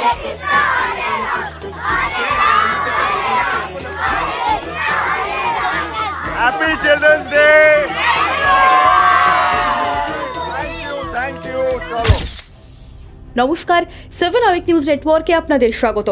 Happy Children's Day! Thank you. চলো। নমস্কার, 7 hour news নেটওয়ার্কে আপনাদের স্বাগত।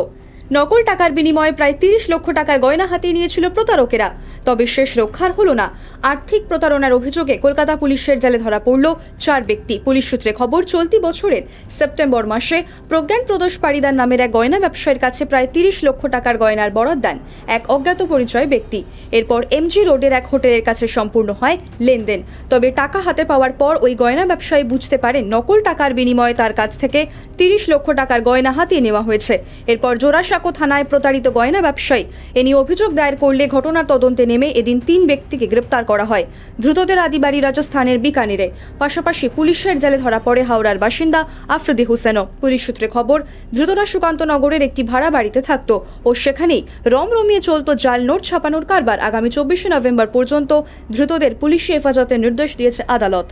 নকল টাকার বিনিময়ে প্রায় 30 লক্ষ টাকার গয়না হাতিয়ে নিয়েছিল প্রতারকেরা, তবে শেষ রক্ষার হলো না। আর্থিক প্রতারণার অভিযোগে কলকাতা পুলিশের জালে ধরা পড়ল 4 ব্যক্তি। পুলিশ সূত্রে খবর, চলতি বছরের সেপ্টেম্বর মাসে প্রজ্ঞান প্রদোষ পাড়িদার নামের এক গয়না ব্যবসায়ীর কাছে প্রায় 30 লক্ষ টাকার গয়নার বরাত দেন এক অজ্ঞাত পরিচয় ব্যক্তি। এরপর এমজি রোডের এক হোটেলের কাছে সম্পূর্ণ হয় লেনদেন। তবে টাকা হাতে পাওয়ার পর ওই গয়না ব্যবসায়ী বুঝতে পারেন নকল টাকার বিনিময়ে তার কাছ থেকে 30 লক্ষ টাকার গয়না হাতিয়ে নেওয়া হয়েছে। এরপর জোড়াসাঁকো থানায় প্রতারিত গয়না ব্যবসায়ী এ নিয়ে অভিযোগ দায়ের করলে ঘটনার তদন্তে নেমে এদিন 3 ব্যক্তিকে গ্রেপ্তার করা হয়। ধৃতদের আদি বাড়ি রাজস্থানের বিকানিরে। পাশাপাশি পুলিশের জালে ধরা পড়ে হাওড়ার বাসিন্দা আফ্রিদি হোসেনও। পুলিশ সূত্রে খবর, ধৃতরা সুকান্তনগরের একটি ভাড়া বাড়িতে থাকতো ও সেখানেই রমরমিয়ে চলত জাল নোট ছাপানোর কারবার। আগামী 24 নভেম্বর পর্যন্ত ধৃতদের পুলিশি হেফাজতের নির্দেশ দিয়েছে আদালত।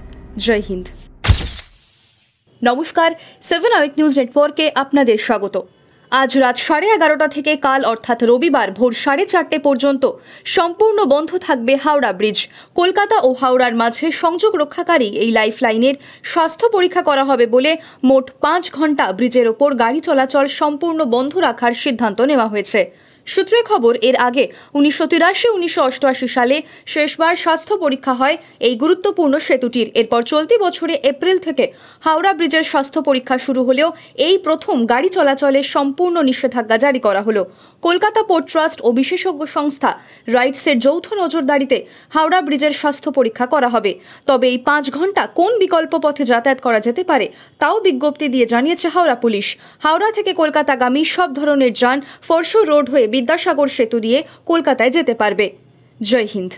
জয় হিন্দ। নমস্কার, 7 আওয়ার নিউজ নেটওয়ার্কে আপনাদের স্বাগত। আজ রাত 11:30 থেকে কাল অর্থাৎ রবিবার ভোর 4:30 পর্যন্ত সম্পূর্ণ বন্ধ থাকবে হাওড়া ব্রিজ। কলকাতা ও হাওড়ার মাঝে সংযোগ রক্ষাকারী এই লাইফ লাইনের স্বাস্থ্য পরীক্ষা করা হবে বলে মোট 5 ঘন্টা ব্রিজের ওপর গাড়ি চলাচল সম্পূর্ণ বন্ধ রাখার সিদ্ধান্ত নেওয়া হয়েছে। সূত্রে খবর, এর আগে 1983-1988 সালে শেষবার স্বাস্থ্য পরীক্ষা হয় এই গুরুত্বপূর্ণ সেতুটির। এরপর চলতি বছরে এপ্রিল থেকে হাওড়া ব্রিজের স্বাস্থ্য পরীক্ষা শুরু হলেও এই প্রথম গাড়ি চলাচলে সম্পূর্ণ নিষেধাজ্ঞা জারি করা হলো। কলকাতা পোর্ট ট্রাস্ট ও বিশেষজ্ঞ সংস্থা রাইটসের যৌথ নজরদারিতে হাওড়া ব্রিজের স্বাস্থ্য পরীক্ষা করা হবে। তবে এই 5 ঘন্টা কোন বিকল্প পথে যাতায়াত করা যেতে পারে তাও বিজ্ঞপ্তি দিয়ে জানিয়েছে হাওড়া পুলিশ। হাওড়া থেকে কলকাতাগামী সব ধরনের যান ফরশো রোড হয়ে বিদ্যাসাগর সেতু দিয়ে কলকাতায় যেতে পারবে। জয় হিন্দ।